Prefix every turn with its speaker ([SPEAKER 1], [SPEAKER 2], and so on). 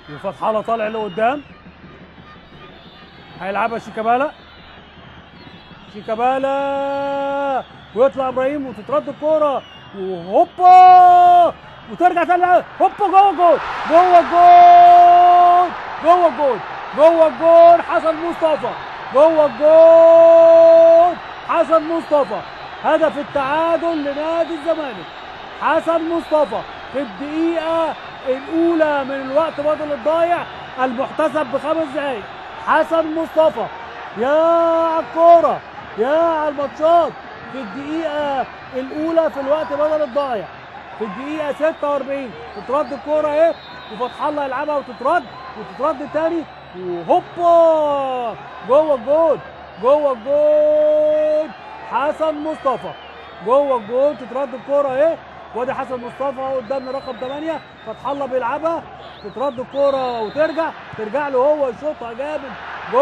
[SPEAKER 1] وفتح الله طالع لقدام، هيلعبها شيكابالا. شيكابالا ويطلع ابراهيم وتترد الكوره وهوبا وترجع تاني هوبا جوه الجول، جوه الجول، جوه الجول، جوه الجول حسن مصطفى، جوه الجول حسن مصطفى. هدف التعادل لنادي الزمالك، حسن مصطفى في الدقيقة الأولى من الوقت بدل الضايع المحتسب ب5 دقايق. حسن مصطفى يا على الكورة يا على الماتشات، في الدقيقة الأولى في الوقت بدل الضايع، في الدقيقة 46 تترد الكورة اهي وفتح الله يلعبها وتترد تاني وهوبا جوه الجول، جوه الجول حسن مصطفى، جوه الجول تترد الكورة اهي. وادي حسن مصطفى قدامنا رقم 8، فتح الله بيلعبها تترد الكورة وترجع له هو يشوطها جامد